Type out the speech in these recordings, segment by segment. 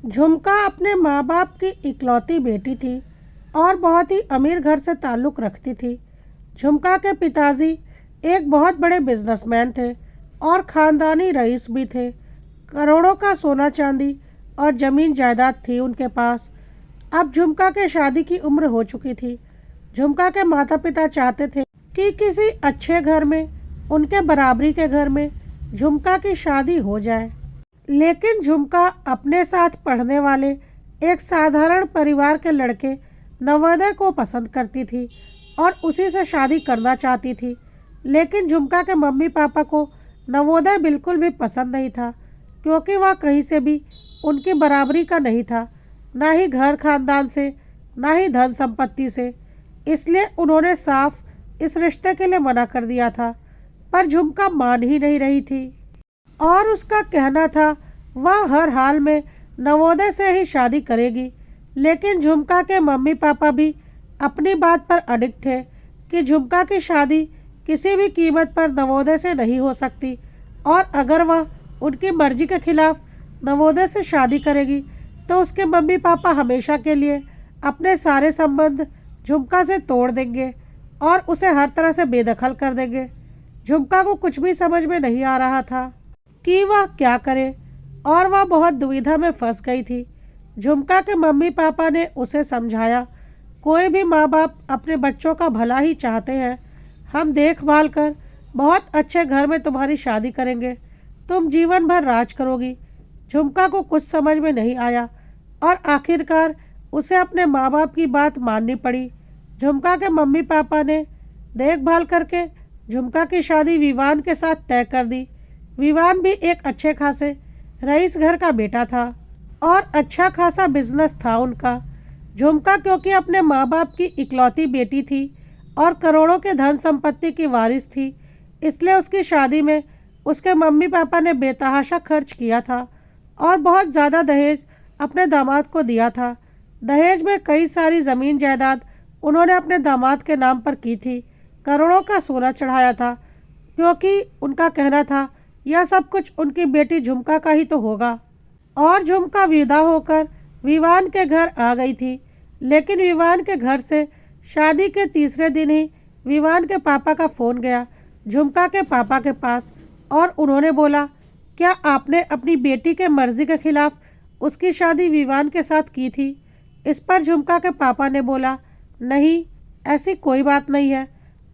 झुमका अपने माँ बाप की इकलौती बेटी थी और बहुत ही अमीर घर से ताल्लुक़ रखती थी। झुमका के पिताजी एक बहुत बड़े बिजनेसमैन थे और ख़ानदानी रईस भी थे। करोड़ों का सोना चांदी और ज़मीन जायदाद थी उनके पास। अब झुमका के शादी की उम्र हो चुकी थी। झुमका के माता पिता चाहते थे कि किसी अच्छे घर में, उनके बराबरी के घर में झुमका की शादी हो जाए। लेकिन झुमका अपने साथ पढ़ने वाले एक साधारण परिवार के लड़के नवोदय को पसंद करती थी और उसी से शादी करना चाहती थी। लेकिन झुमका के मम्मी पापा को नवोदय बिल्कुल भी पसंद नहीं था, क्योंकि वह कहीं से भी उनकी बराबरी का नहीं था, ना ही घर खानदान से, ना ही धन संपत्ति से। इसलिए उन्होंने साफ इस रिश्ते के लिए मना कर दिया था। पर झुमका मान ही नहीं रही थी और उसका कहना था वह हर हाल में नवोदय से ही शादी करेगी। लेकिन झुमका के मम्मी पापा भी अपनी बात पर अडिग थे कि झुमका की शादी किसी भी कीमत पर नवोदय से नहीं हो सकती, और अगर वह उनकी मर्जी के खिलाफ नवोदय से शादी करेगी तो उसके मम्मी पापा हमेशा के लिए अपने सारे संबंध झुमका से तोड़ देंगे और उसे हर तरह से बेदखल कर देंगे। झुमका को कुछ भी समझ में नहीं आ रहा था कि वह क्या करे, और वह बहुत दुविधा में फंस गई थी। झुमका के मम्मी पापा ने उसे समझाया, कोई भी माँ बाप अपने बच्चों का भला ही चाहते हैं। हम देखभाल कर बहुत अच्छे घर में तुम्हारी शादी करेंगे, तुम जीवन भर राज करोगी। झुमका को कुछ समझ में नहीं आया और आखिरकार उसे अपने माँ बाप की बात माननी पड़ी। झुमका के मम्मी पापा ने देखभाल करके झुमका की शादी विवान के साथ तय कर दी। विवान भी एक अच्छे खासे रईस घर का बेटा था और अच्छा खासा बिजनेस था उनका। झुमका क्योंकि अपने माँ बाप की इकलौती बेटी थी और करोड़ों के धन संपत्ति की वारिस थी, इसलिए उसकी शादी में उसके मम्मी पापा ने बेतहाशा खर्च किया था और बहुत ज़्यादा दहेज अपने दामाद को दिया था। दहेज में कई सारी ज़मीन जायदाद उन्होंने अपने दामाद के नाम पर की थी। करोड़ों का सोना चढ़ाया था, क्योंकि उनका कहना था यह सब कुछ उनकी बेटी झुमका का ही तो होगा। और झुमका विदा होकर विवान के घर आ गई थी। लेकिन विवान के घर से शादी के तीसरे दिन ही विवान के पापा का फ़ोन गया झुमका के पापा के पास, और उन्होंने बोला, क्या आपने अपनी बेटी के मर्जी के खिलाफ उसकी शादी विवान के साथ की थी? इस पर झुमका के पापा ने बोला, नहीं, ऐसी कोई बात नहीं है,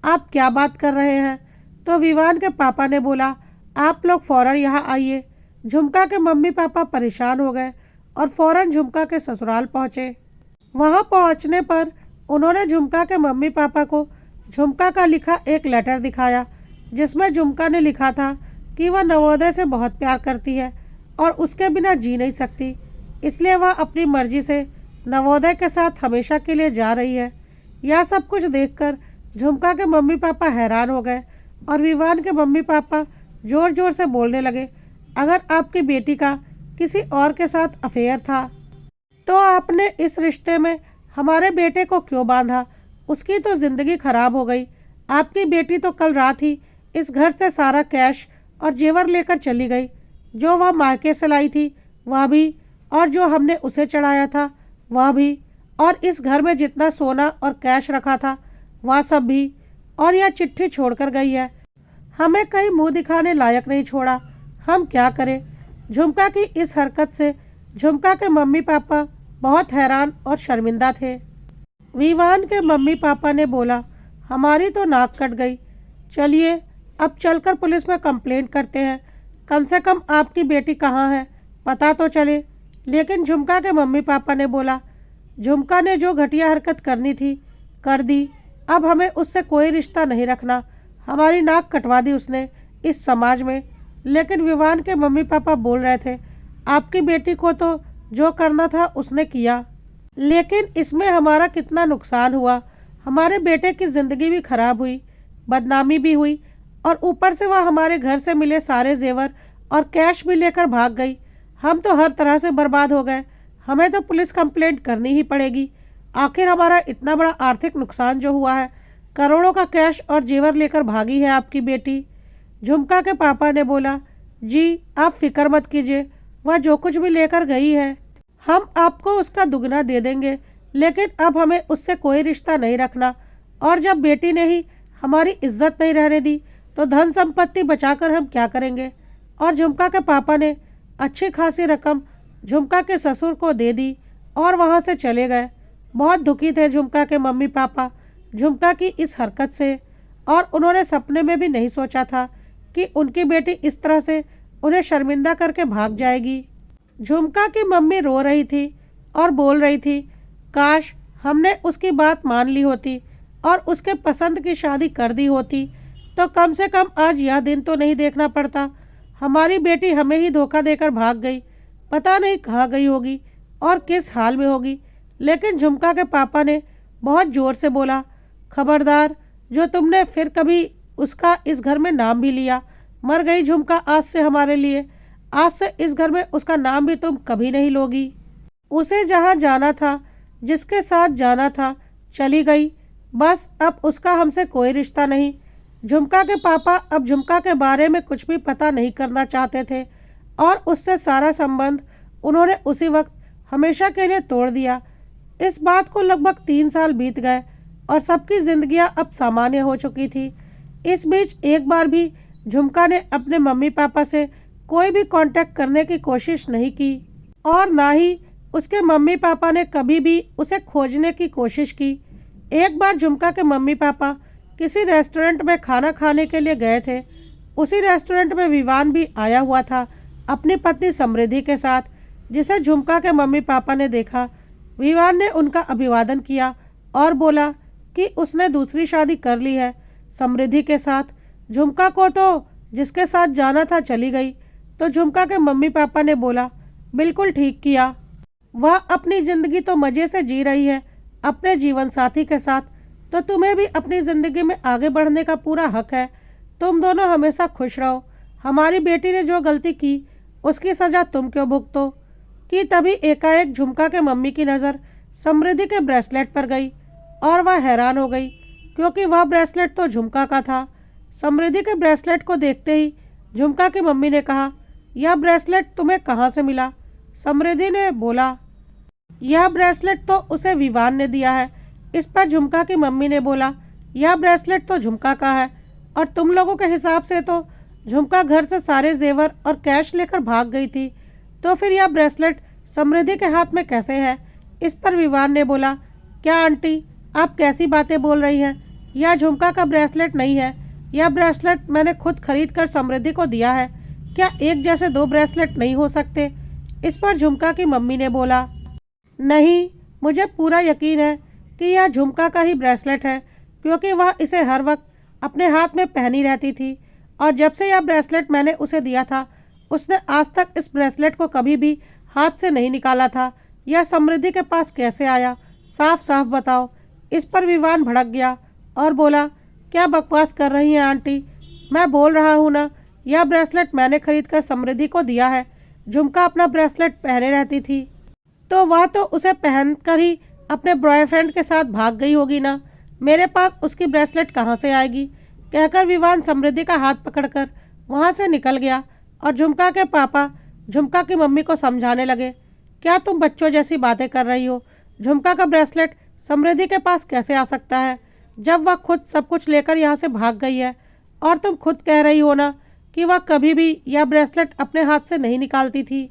आप क्या बात कर रहे हैं? तो विवान के पापा ने बोला, आप लोग फ़ौरन यहाँ आइए। झुमका के मम्मी पापा परेशान हो गए और फ़ौरन झुमका के ससुराल पहुँचे। वहाँ पहुँचने पर उन्होंने झुमका के मम्मी पापा को झुमका का लिखा एक लेटर दिखाया, जिसमें झुमका ने लिखा था कि वह नवोदय से बहुत प्यार करती है और उसके बिना जी नहीं सकती, इसलिए वह अपनी मर्जी से नवोदय के साथ हमेशा के लिए जा रही है। यह सब कुछ देखकर झुमका के मम्मी पापा हैरान हो गए और विवान के मम्मी पापा ज़ोर ज़ोर से बोलने लगे, अगर आपकी बेटी का किसी और के साथ अफेयर था तो आपने इस रिश्ते में हमारे बेटे को क्यों बांधा? उसकी तो ज़िंदगी खराब हो गई। आपकी बेटी तो कल रात ही इस घर से सारा कैश और जेवर लेकर चली गई, जो वह मायके से लाई थी वह भी, और जो हमने उसे चढ़ाया था वह भी, और इस घर में जितना सोना और कैश रखा था वह सब भी, और यह चिट्ठी छोड़कर गई है। हमें कहीं मुंह दिखाने लायक नहीं छोड़ा। हम क्या करें? झुमका की इस हरकत से झुमका के मम्मी पापा बहुत हैरान और शर्मिंदा थे। विवान के मम्मी पापा ने बोला, हमारी तो नाक कट गई, चलिए अब चलकर पुलिस में कंप्लेंट करते हैं, कम से कम आपकी बेटी कहाँ है पता तो चले। लेकिन झुमका के मम्मी पापा ने बोला, झुमका ने जो घटिया हरकत करनी थी कर दी, अब हमें उससे कोई रिश्ता नहीं रखना। हमारी नाक कटवा दी उसने इस समाज में। लेकिन विवान के मम्मी पापा बोल रहे थे, आपकी बेटी को तो जो करना था उसने किया, लेकिन इसमें हमारा कितना नुकसान हुआ। हमारे बेटे की ज़िंदगी भी खराब हुई, बदनामी भी हुई, और ऊपर से वह हमारे घर से मिले सारे जेवर और कैश भी लेकर भाग गई। हम तो हर तरह से बर्बाद हो गए। हमें तो पुलिस कंप्लेंट करनी ही पड़ेगी। आखिर हमारा इतना बड़ा आर्थिक नुकसान जो हुआ है, करोड़ों का कैश और जेवर लेकर भागी है आपकी बेटी। झुमका के पापा ने बोला, जी आप फिक्र मत कीजिए, वह जो कुछ भी लेकर गई है हम आपको उसका दुगना दे देंगे, लेकिन अब हमें उससे कोई रिश्ता नहीं रखना। और जब बेटी ने ही हमारी इज्जत नहीं रहने दी, तो धन संपत्ति बचाकर हम क्या करेंगे। और झुमका के पापा ने अच्छी खासी रकम झुमका के ससुर को दे दी और वहाँ से चले गए। बहुत दुखी थे झुमका के मम्मी पापा झुमका की इस हरकत से, और उन्होंने सपने में भी नहीं सोचा था कि उनकी बेटी इस तरह से उन्हें शर्मिंदा करके भाग जाएगी। झुमका की मम्मी रो रही थी और बोल रही थी, काश हमने उसकी बात मान ली होती और उसके पसंद की शादी कर दी होती, तो कम से कम आज यह दिन तो नहीं देखना पड़ता। हमारी बेटी हमें ही धोखा देकर भाग गई, पता नहीं कहाँ गई होगी और किस हाल में होगी। लेकिन झुमका के पापा ने बहुत ज़ोर से बोला, खबरदार, जो तुमने फिर कभी उसका इस घर में नाम भी लिया, मर गई झुमका आज से हमारे लिए। आज से इस घर में उसका नाम भी तुम कभी नहीं लोगी। उसे जहाँ जाना था, जिसके साथ जाना था, चली गई। बस अब उसका हमसे कोई रिश्ता नहीं। झुमका के पापा अब झुमका के बारे में कुछ भी पता नहीं करना चाहते थे और उससे सारा संबंध उन्होंने उसी वक्त हमेशा के लिए तोड़ दिया। इस बात को लगभग 3 साल बीत गए और सबकी जिंदगियां अब सामान्य हो चुकी थी। इस बीच एक बार भी झुमका ने अपने मम्मी पापा से कोई भी कांटेक्ट करने की कोशिश नहीं की और ना ही उसके मम्मी पापा ने कभी भी उसे खोजने की कोशिश की। एक बार झुमका के मम्मी पापा किसी रेस्टोरेंट में खाना खाने के लिए गए थे। उसी रेस्टोरेंट में विवान भी आया हुआ था अपनी पत्नी समृद्धि के साथ, जिसे झुमका के मम्मी पापा ने देखा। विवान ने उनका अभिवादन किया और बोला कि उसने दूसरी शादी कर ली है समृद्धि के साथ। झुमका को तो जिसके साथ जाना था चली गई। तो झुमका के मम्मी पापा ने बोला, बिल्कुल ठीक किया, वह अपनी ज़िंदगी तो मज़े से जी रही है अपने जीवन साथी के साथ, तो तुम्हें भी अपनी ज़िंदगी में आगे बढ़ने का पूरा हक है। तुम दोनों हमेशा खुश रहो। हमारी बेटी ने जो गलती की उसकी सज़ा तुम क्यों भुगतो। कि तभी एकाएक झुमका के मम्मी की नज़र समृद्धि के ब्रेसलेट पर गई और वह हैरान हो गई, क्योंकि वह ब्रेसलेट तो झुमका का था। समृद्धि के ब्रेसलेट को देखते ही झुमका की मम्मी ने कहा, यह ब्रेसलेट तुम्हें कहाँ से मिला। समृद्धि ने बोला, यह ब्रेसलेट तो उसे विवान ने दिया है। इस पर झुमका की मम्मी ने बोला, यह ब्रेसलेट तो झुमका का है और तुम लोगों के हिसाब से तो झुमका घर से सारे जेवर और कैश लेकर भाग गई थी, तो फिर यह ब्रेसलेट समृद्धि के हाथ में कैसे है। इस पर विवान ने बोला, क्या आंटी, आप कैसी बातें बोल रही हैं। यह झुमका का ब्रेसलेट नहीं है। यह ब्रेसलेट मैंने खुद खरीद कर समृद्धि को दिया है। क्या एक जैसे दो ब्रेसलेट नहीं हो सकते। इस पर झुमका की मम्मी ने बोला, नहीं, मुझे पूरा यकीन है कि यह झुमका का ही ब्रेसलेट है, क्योंकि वह इसे हर वक्त अपने हाथ में पहनी रहती थी और जब से यह ब्रेसलेट मैंने उसे दिया था, उसने आज तक इस ब्रेसलेट को कभी भी हाथ से नहीं निकाला था। यह समृद्धि के पास कैसे आया, साफ साफ बताओ। इस पर विवान भड़क गया और बोला, क्या बकवास कर रही हैं आंटी, मैं बोल रहा हूँ ना, यह ब्रेसलेट मैंने खरीद कर समृद्धि को दिया है। झुमका अपना ब्रेसलेट पहने रहती थी, तो वह तो उसे पहनकर ही अपने बॉयफ्रेंड के साथ भाग गई होगी ना। मेरे पास उसकी ब्रेसलेट कहाँ से आएगी। कहकर विवान समृद्धि का हाथ पकड़कर वहाँ से निकल गया और झुमका के पापा झुमका की मम्मी को समझाने लगे, क्या तुम बच्चों जैसी बातें कर रही हो। झुमका का ब्रेसलेट समृद्धि के पास कैसे आ सकता है, जब वह खुद सब कुछ लेकर यहाँ से भाग गई है। और तुम खुद कह रही हो ना कि वह कभी भी यह ब्रेसलेट अपने हाथ से नहीं निकालती थी।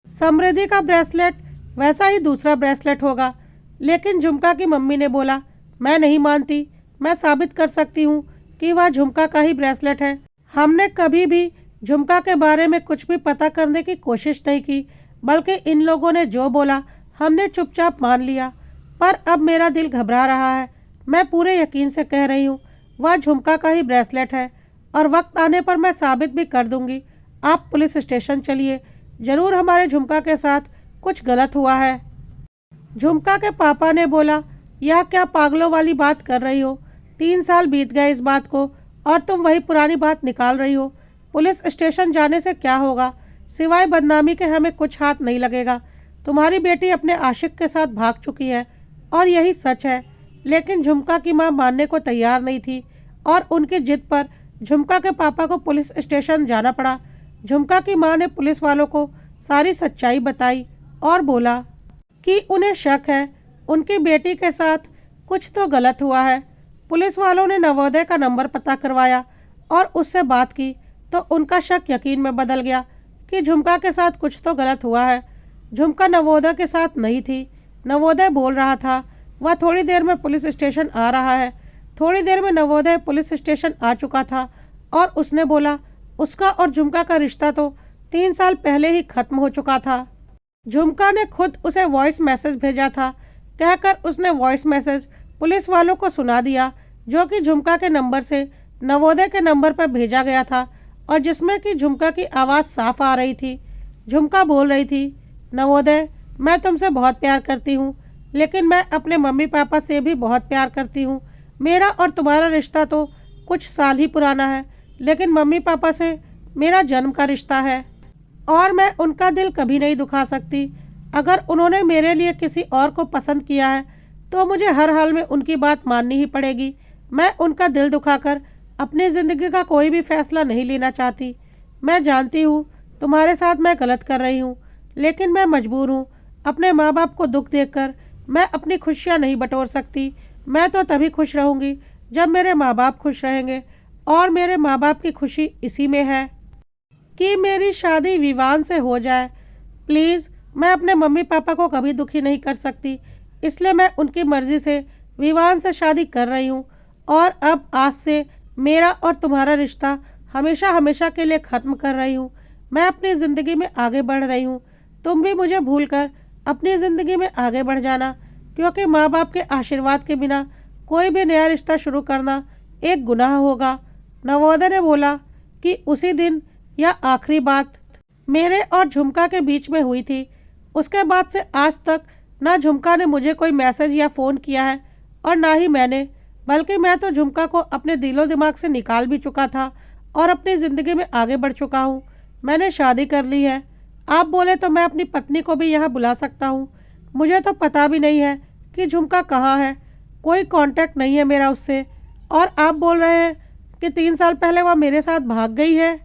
समृद्धि का ब्रेसलेट वैसा ही दूसरा ब्रेसलेट होगा। लेकिन झुमका की मम्मी ने बोला, मैं नहीं मानती, मैं साबित कर सकती हूँ कि वह झुमका का ही ब्रेसलेट है। हमने कभी भी झुमका के बारे में कुछ भी पता करने की कोशिश नहीं की, बल्कि इन लोगों ने जो बोला हमने चुपचाप मान लिया। पर अब मेरा दिल घबरा रहा है। मैं पूरे यकीन से कह रही हूँ, वह झुमका का ही ब्रेसलेट है और वक्त आने पर मैं साबित भी कर दूंगी। आप पुलिस स्टेशन चलिए, ज़रूर हमारे झुमका के साथ कुछ गलत हुआ है। झुमका के पापा ने बोला, यह क्या पागलों वाली बात कर रही हो। 3 साल बीत गए इस बात को और तुम वही पुरानी बात निकाल रही हो। पुलिस स्टेशन जाने से क्या होगा, सिवाय बदनामी के हमें कुछ हाथ नहीं लगेगा। तुम्हारी बेटी अपने आशिक के साथ भाग चुकी है और यही सच है। लेकिन झुमका की मां मानने को तैयार नहीं थी और उनकी जिद पर झुमका के पापा को पुलिस स्टेशन जाना पड़ा। झुमका की मां ने पुलिस वालों को सारी सच्चाई बताई और बोला कि उन्हें शक है उनकी बेटी के साथ कुछ तो गलत हुआ है। पुलिस वालों ने नवोदय का नंबर पता करवाया और उससे बात की तो उनका शक यकीन में बदल गया कि झुमका के साथ कुछ तो गलत हुआ है। झुमका नवोदय के साथ नहीं थी। नवोदय बोल रहा था वह थोड़ी देर में पुलिस स्टेशन आ रहा है। थोड़ी देर में नवोदय पुलिस स्टेशन आ चुका था और उसने बोला उसका और झुमका का रिश्ता तो 3 साल पहले ही खत्म हो चुका था। झुमका ने खुद उसे वॉइस मैसेज भेजा था। कहकर उसने वॉइस मैसेज पुलिस वालों को सुना दिया जो कि झुमका के नंबर से नवोदय के नंबर पर भेजा गया था और जिसमें कि झुमका की आवाज़ साफ आ रही थी। झुमका बोल रही थी, नवोदय मैं तुमसे बहुत प्यार करती हूँ, लेकिन मैं अपने मम्मी पापा से भी बहुत प्यार करती हूँ। मेरा और तुम्हारा रिश्ता तो कुछ साल ही पुराना है, लेकिन मम्मी पापा से मेरा जन्म का रिश्ता है और मैं उनका दिल कभी नहीं दुखा सकती। अगर उन्होंने मेरे लिए किसी और को पसंद किया है तो मुझे हर हाल में उनकी बात माननी ही पड़ेगी। मैं उनका दिल दुखाकर अपनी ज़िंदगी का कोई भी फैसला नहीं लेना चाहती। मैं जानती हूँ तुम्हारे साथ मैं गलत कर रही हूँ, लेकिन मैं मजबूर हूँ। अपने माँ बाप को दुख देखकर मैं अपनी खुशियाँ नहीं बटोर सकती। मैं तो तभी खुश रहूँगी जब मेरे माँ बाप खुश रहेंगे और मेरे माँ बाप की खुशी इसी में है कि मेरी शादी विवान से हो जाए। प्लीज़ मैं अपने मम्मी पापा को कभी दुखी नहीं कर सकती, इसलिए मैं उनकी मर्ज़ी से विवान से शादी कर रही हूँ और अब आज से मेरा और तुम्हारा रिश्ता हमेशा हमेशा के लिए ख़त्म कर रही हूँ। मैं अपनी ज़िंदगी में आगे बढ़ रही हूँ। तुम भी मुझे भूलकर अपनी ज़िंदगी में आगे बढ़ जाना, क्योंकि माँ बाप के आशीर्वाद के बिना कोई भी नया रिश्ता शुरू करना एक गुनाह होगा। नवोदय ने बोला कि उसी दिन यह आखिरी बात मेरे और झुमका के बीच में हुई थी। उसके बाद से आज तक ना झुमका ने मुझे कोई मैसेज या फ़ोन किया है और ना ही मैंने, बल्कि मैं तो झुमका को अपने दिलो दिमाग से निकाल भी चुका था और अपनी ज़िंदगी में आगे बढ़ चुका हूँ। मैंने शादी कर ली है। आप बोले तो मैं अपनी पत्नी को भी यहाँ बुला सकता हूँ। मुझे तो पता भी नहीं है कि झुमका कहाँ है, कोई कांटेक्ट नहीं है मेरा उससे। और आप बोल रहे हैं कि 3 साल पहले वह मेरे साथ भाग गई है।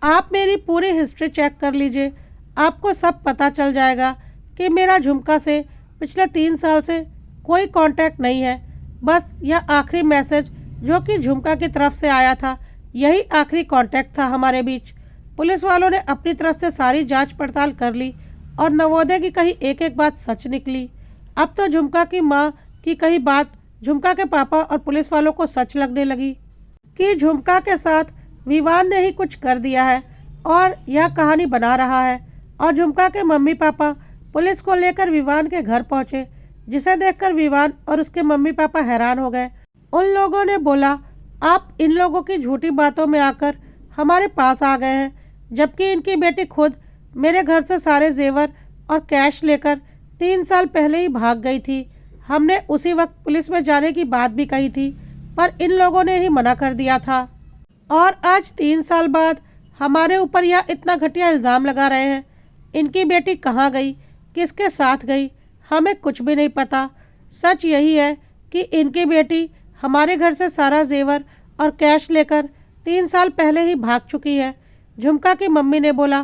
आप मेरी पूरी हिस्ट्री चेक कर लीजिए, आपको सब पता चल जाएगा कि मेरा झुमका से पिछले 3 साल से कोई कांटेक्ट नहीं है। बस यह आखिरी मैसेज जो कि झुमका की तरफ से आया था, यही आखिरी कांटेक्ट था हमारे बीच। पुलिस वालों ने अपनी तरफ से सारी जांच पड़ताल कर ली और नवोदय की कही एक एक बात सच निकली। अब तो झुमका की माँ की कही बात झुमका के पापा और पुलिस वालों को सच लगने लगी कि झुमका के साथ विवान ने ही कुछ कर दिया है और यह कहानी बना रहा है। और झुमका के मम्मी पापा पुलिस को लेकर विवान के घर पहुंचे, जिसे देखकर विवान और उसके मम्मी पापा हैरान हो गए। उन लोगों ने बोला, आप इन लोगों की झूठी बातों में आकर हमारे पास आ गए हैं, जबकि इनकी बेटी खुद मेरे घर से सारे जेवर और कैश लेकर 3 साल पहले ही भाग गई थी। हमने उसी वक्त पुलिस में जाने की बात भी कही थी, पर इन लोगों ने ही मना कर दिया था और आज 3 साल बाद हमारे ऊपर यह इतना घटिया इल्ज़ाम लगा रहे हैं। इनकी बेटी कहाँ गई, किसके साथ गई, हमें कुछ भी नहीं पता। सच यही है कि इनकी बेटी हमारे घर से सारा जेवर और कैश लेकर 3 साल पहले ही भाग चुकी है। झुमका की मम्मी ने बोला,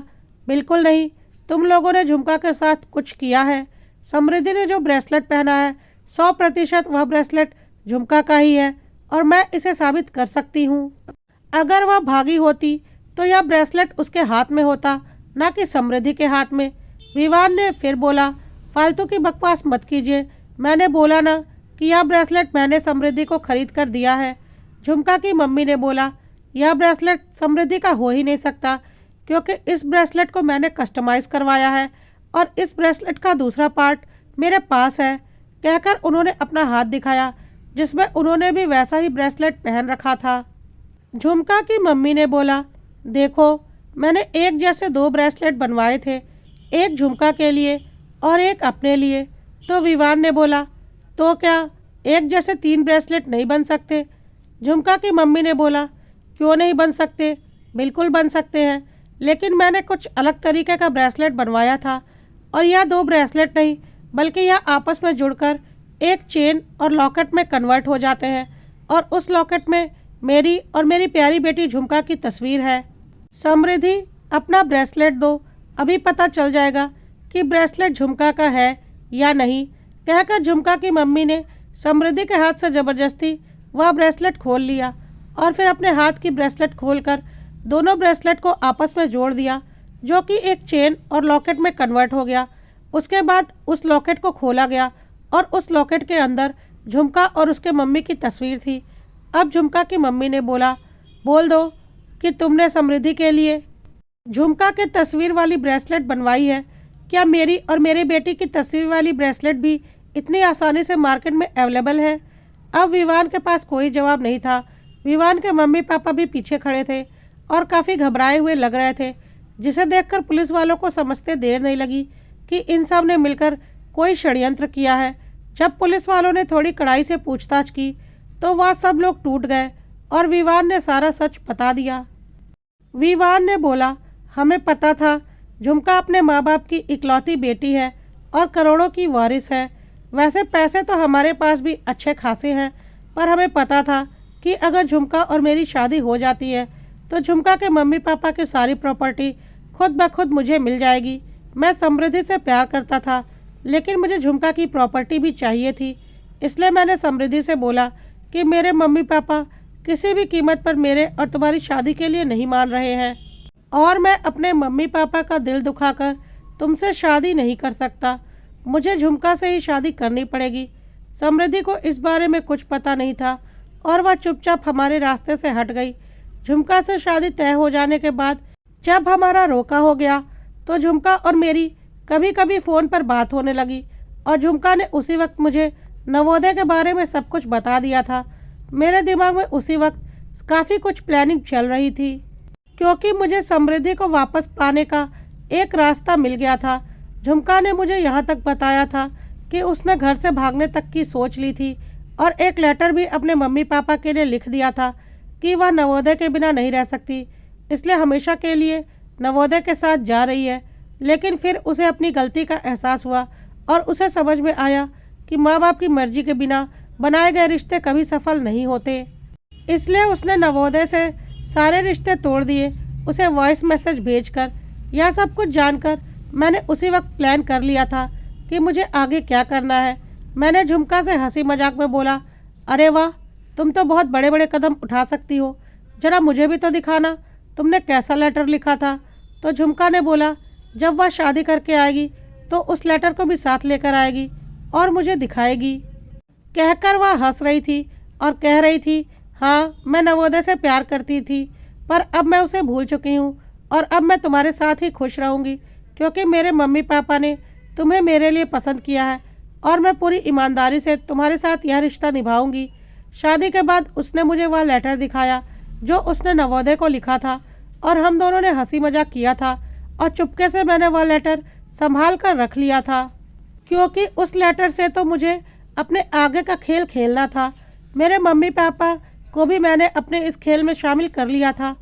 बिल्कुल नहीं, तुम लोगों ने झुमका के साथ कुछ किया है। समृद्धि ने जो ब्रेसलेट पहना है 100% वह ब्रेसलेट झुमका का ही है और मैं इसे साबित कर सकती हूँ। अगर वह भागी होती तो यह ब्रेसलेट उसके हाथ में होता, ना कि समृद्धि के हाथ में। विवान ने फिर बोला, फालतू की बकवास मत कीजिए, मैंने बोला ना कि यह ब्रेसलेट मैंने समृद्धि को खरीद कर दिया है। झुमका की मम्मी ने बोला, यह ब्रेसलेट समृद्धि का हो ही नहीं सकता, क्योंकि इस ब्रेसलेट को मैंने कस्टमाइज़ करवाया है और इस ब्रेसलेट का दूसरा पार्ट मेरे पास है। कहकर उन्होंने अपना हाथ दिखाया, जिसमें उन्होंने भी वैसा ही ब्रेसलेट पहन रखा था। झुमका की मम्मी ने बोला, देखो मैंने एक जैसे 2 ब्रेसलेट बनवाए थे, एक झुमका के लिए और एक अपने लिए। तो विवान ने बोला, तो क्या एक जैसे 3 ब्रेसलेट नहीं बन सकते? झुमका की मम्मी ने बोला, क्यों नहीं बन सकते, बिल्कुल बन सकते हैं, लेकिन मैंने कुछ अलग तरीके का ब्रेसलेट बनवाया था और यह 2 ब्रेसलेट नहीं बल्कि यह आपस में जुड़कर एक चेन और लॉकेट में कन्वर्ट हो जाते हैं और उस लॉकेट में मेरी और मेरी प्यारी बेटी झुमका की तस्वीर है। समृद्धि अपना ब्रेसलेट दो, अभी पता चल जाएगा कि ब्रेसलेट झुमका का है या नहीं। कहकर झुमका की मम्मी ने समृद्धि के हाथ से ज़बरदस्ती वह ब्रेसलेट खोल लिया और फिर अपने हाथ की ब्रेसलेट खोलकर दोनों ब्रेसलेट को आपस में जोड़ दिया, जो कि एक चेन और लॉकेट में कन्वर्ट हो गया। उसके बाद उस लॉकेट को खोला गया और उस लॉकेट के अंदर झुमका और उसके मम्मी की तस्वीर थी। अब झुमका की मम्मी ने बोला, बोल दो कि तुमने समृद्धि के लिए झुमका के तस्वीर वाली ब्रेसलेट बनवाई है। क्या मेरी और मेरे बेटी की तस्वीर वाली ब्रेसलेट भी इतनी आसानी से मार्केट में अवेलेबल है? अब विवान के पास कोई जवाब नहीं था। विवान के मम्मी पापा भी पीछे खड़े थे और काफ़ी घबराए हुए लग रहे थे, जिसे देखकर पुलिस वालों को समझते देर नहीं लगी कि इन सब ने मिलकर कोई षड्यंत्र किया है। जब पुलिस वालों ने थोड़ी कड़ाई से पूछताछ की तो वह सब लोग टूट गए और विवान ने सारा सच बता दिया। विवान ने बोला, हमें पता था झुमका अपने माँ बाप की इकलौती बेटी है और करोड़ों की वारिस है। वैसे पैसे तो हमारे पास भी अच्छे खासे हैं, पर हमें पता था कि अगर झुमका और मेरी शादी हो जाती है तो झुमका के मम्मी पापा की सारी प्रॉपर्टी खुद ब खुद मुझे मिल जाएगी। मैं समृद्धि से प्यार करता था, लेकिन मुझे झुमका की प्रॉपर्टी भी चाहिए थी। इसलिए मैंने समृद्धि से बोला कि मेरे मम्मी पापा किसी भी कीमत पर मेरे और तुम्हारी शादी के लिए नहीं मान रहे हैं और मैं अपने मम्मी पापा का दिल दुखाकर तुमसे शादी नहीं कर सकता। मुझे झुमका से ही शादी करनी पड़ेगी। समृद्धि को इस बारे में कुछ पता नहीं था और वह चुपचाप हमारे रास्ते से हट गई। झुमका से शादी तय हो जाने के बाद जब हमारा रोका हो गया तो झुमका और मेरी कभी कभी फ़ोन पर बात होने लगी और झुमका ने उसी वक्त मुझे नवोदय के बारे में सब कुछ बता दिया था। मेरे दिमाग में उसी वक्त काफ़ी कुछ प्लानिंग चल रही थी, क्योंकि मुझे समृद्धि को वापस पाने का एक रास्ता मिल गया था। झुमका ने मुझे यहाँ तक बताया था कि उसने घर से भागने तक की सोच ली थी और एक लेटर भी अपने मम्मी पापा के लिए लिख दिया था कि वह नवोदय के बिना नहीं रह सकती, इसलिए हमेशा के लिए नवोदय के साथ जा रही है। लेकिन फिर उसे अपनी गलती का एहसास हुआ और उसे समझ में आया कि माँ बाप की मर्जी के बिना बनाए गए रिश्ते कभी सफल नहीं होते। इसलिए उसने नवोदय से सारे रिश्ते तोड़ दिए, उसे वॉइस मैसेज भेजकर। यह सब कुछ जानकर मैंने उसी वक्त प्लान कर लिया था कि मुझे आगे क्या करना है। मैंने झुमका से हंसी मजाक में बोला, अरे वाह, तुम तो बहुत बड़े बड़े कदम उठा सकती हो, जरा मुझे भी तो दिखाना तुमने कैसा लेटर लिखा था। तो झुमका ने बोला, जब वह शादी करके आएगी तो उस लेटर को भी साथ लेकर आएगी और मुझे दिखाएगी। कहकर वह हंस रही थी और कह रही थी, हाँ, मैं नवोदय से प्यार करती थी, पर अब मैं उसे भूल चुकी हूँ और अब मैं तुम्हारे साथ ही खुश रहूँगी, क्योंकि मेरे मम्मी पापा ने तुम्हें मेरे लिए पसंद किया है और मैं पूरी ईमानदारी से तुम्हारे साथ यह रिश्ता निभाऊंगी। शादी के बाद उसने मुझे वह लेटर दिखाया जो उसने नवोदय को लिखा था और हम दोनों ने हंसी मजाक किया था और चुपके से मैंने वह लेटर संभाल कर रख लिया था, क्योंकि उस लेटर से तो मुझे अपने आगे का खेल खेलना था। मेरे मम्मी पापा को भी मैंने अपने इस खेल में शामिल कर लिया था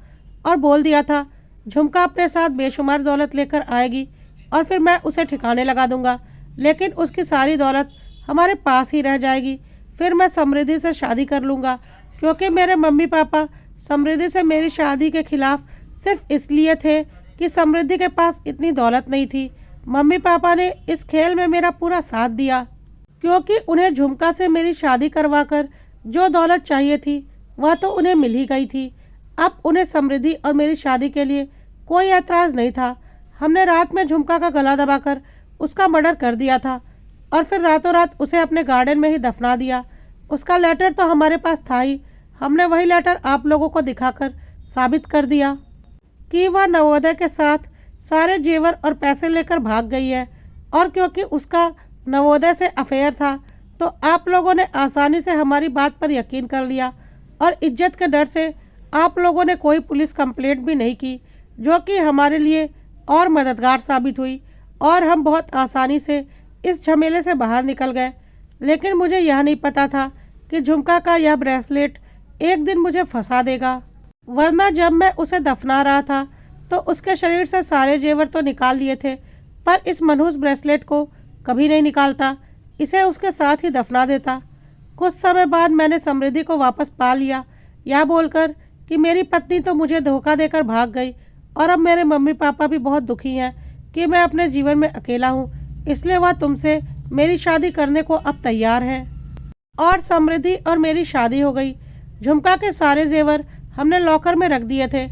और बोल दिया था, झुमका अपने साथ बेशुमार दौलत लेकर आएगी और फिर मैं उसे ठिकाने लगा दूंगा, लेकिन उसकी सारी दौलत हमारे पास ही रह जाएगी। फिर मैं समृद्धि से शादी कर लूँगा, क्योंकि मेरे मम्मी पापा समृद्धि से मेरी शादी के खिलाफ सिर्फ इसलिए थे कि समृद्धि के पास इतनी दौलत नहीं थी। मम्मी पापा ने इस खेल में मेरा पूरा साथ दिया, क्योंकि उन्हें झुमका से मेरी शादी करवाकर जो दौलत चाहिए थी वह तो उन्हें मिल ही गई थी। अब उन्हें समृद्धि और मेरी शादी के लिए कोई ऐतराज़ नहीं था। हमने रात में झुमका का गला दबाकर उसका मर्डर कर दिया था और फिर रातों रात उसे अपने गार्डन में ही दफना दिया। उसका लेटर तो हमारे पास था ही, हमने वही लेटर आप लोगों को दिखाकर साबित कर दिया कि वह नवोदय के साथ सारे जेवर और पैसे लेकर भाग गई है। और क्योंकि उसका नवोदय से अफेयर था तो आप लोगों ने आसानी से हमारी बात पर यकीन कर लिया और इज्जत के डर से आप लोगों ने कोई पुलिस कंप्लेंट भी नहीं की, जो कि हमारे लिए और मददगार साबित हुई और हम बहुत आसानी से इस झमेले से बाहर निकल गए। लेकिन मुझे यह नहीं पता था कि झुमका का यह ब्रेसलेट एक दिन मुझे फंसा देगा, वरना जब मैं उसे दफना रहा था तो उसके शरीर से सारे जेवर तो निकाल लिए थे, पर इस मनहूस ब्रेसलेट को कभी नहीं निकालता, इसे उसके साथ ही दफना देता। कुछ समय बाद मैंने समृद्धि को वापस पा लिया, यह बोलकर कि मेरी पत्नी तो मुझे धोखा देकर भाग गई और अब मेरे मम्मी पापा भी बहुत दुखी हैं कि मैं अपने जीवन में अकेला हूँ, इसलिए वह तुमसे मेरी शादी करने को अब तैयार है। और समृद्धि और मेरी शादी हो गई। झुमका के सारे जेवर हमने लॉकर में रख दिए थे।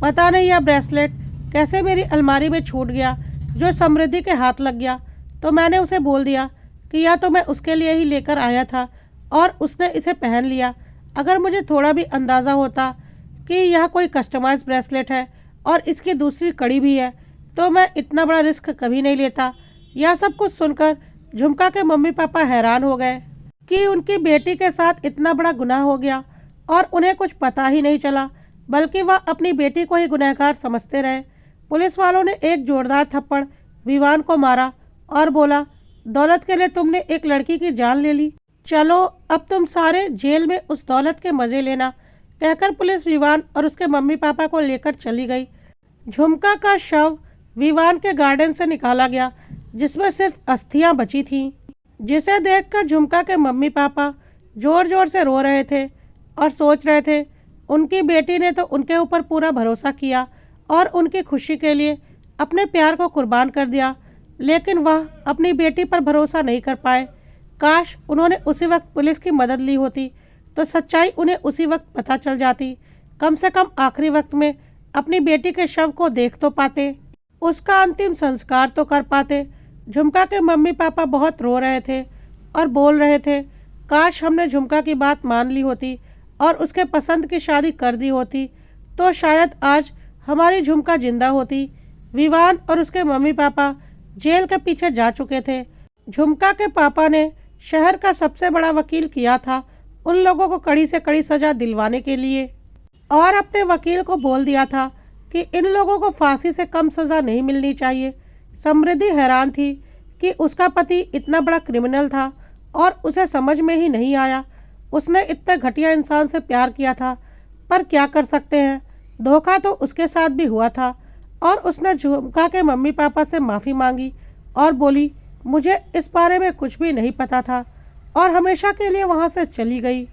पता नहीं यह ब्रेसलेट कैसे मेरी अलमारी में छूट गया, जो समृद्धि के हाथ लग गया। तो मैंने उसे बोल दिया कि यह तो मैं उसके लिए ही लेकर आया था और उसने इसे पहन लिया। अगर मुझे थोड़ा भी अंदाज़ा होता कि यह कोई कस्टमाइज ब्रेसलेट है और इसकी दूसरी कड़ी भी है, तो मैं इतना बड़ा रिस्क कभी नहीं लेता। यह सब कुछ सुनकर झुमका के मम्मी पापा हैरान हो गए कि उनकी बेटी के साथ इतना बड़ा गुनाह हो गया और उन्हें कुछ पता ही नहीं चला, बल्कि वह अपनी बेटी को ही गुनहगार समझते रहे। पुलिस वालों ने एक जोरदार थप्पड़ विवान को मारा और बोला, दौलत के लिए तुमने एक लड़की की जान ले ली, चलो अब तुम सारे जेल में उस दौलत के मज़े लेना। कहकर पुलिस विवान और उसके मम्मी पापा को लेकर चली गई। झुमका का शव विवान के गार्डन से निकाला गया, जिसमें सिर्फ अस्थियां बची थीं, जिसे देखकर झुमका के मम्मी पापा जोर जोर से रो रहे थे और सोच रहे थे उनकी बेटी ने तो उनके ऊपर पूरा भरोसा किया और उनकी खुशी के लिए अपने प्यार को कुर्बान कर दिया, लेकिन वह अपनी बेटी पर भरोसा नहीं कर पाए। काश उन्होंने उसी वक्त पुलिस की मदद ली होती तो सच्चाई उन्हें उसी वक्त पता चल जाती। कम से कम आखिरी वक्त में अपनी बेटी के शव को देख तो पाते, उसका अंतिम संस्कार तो कर पाते। झुमका के मम्मी पापा बहुत रो रहे थे और बोल रहे थे, काश हमने झुमका की बात मान ली होती और उसके पसंद की शादी कर दी होती, तो शायद आज हमारी झुमका जिंदा होती। विवान और उसके मम्मी पापा जेल के पीछे जा चुके थे। झुमका के पापा ने शहर का सबसे बड़ा वकील किया था उन लोगों को कड़ी से कड़ी सजा दिलवाने के लिए, और अपने वकील को बोल दिया था कि इन लोगों को फांसी से कम सज़ा नहीं मिलनी चाहिए। समृद्धि हैरान थी कि उसका पति इतना बड़ा क्रिमिनल था और उसे समझ में ही नहीं आया। उसने इतने घटिया इंसान से प्यार किया था, पर क्या कर सकते हैं, धोखा तो उसके साथ भी हुआ था। और उसने झुमका के मम्मी पापा से माफ़ी मांगी और बोली, मुझे इस बारे में कुछ भी नहीं पता था, और हमेशा के लिए वहाँ से चली गई।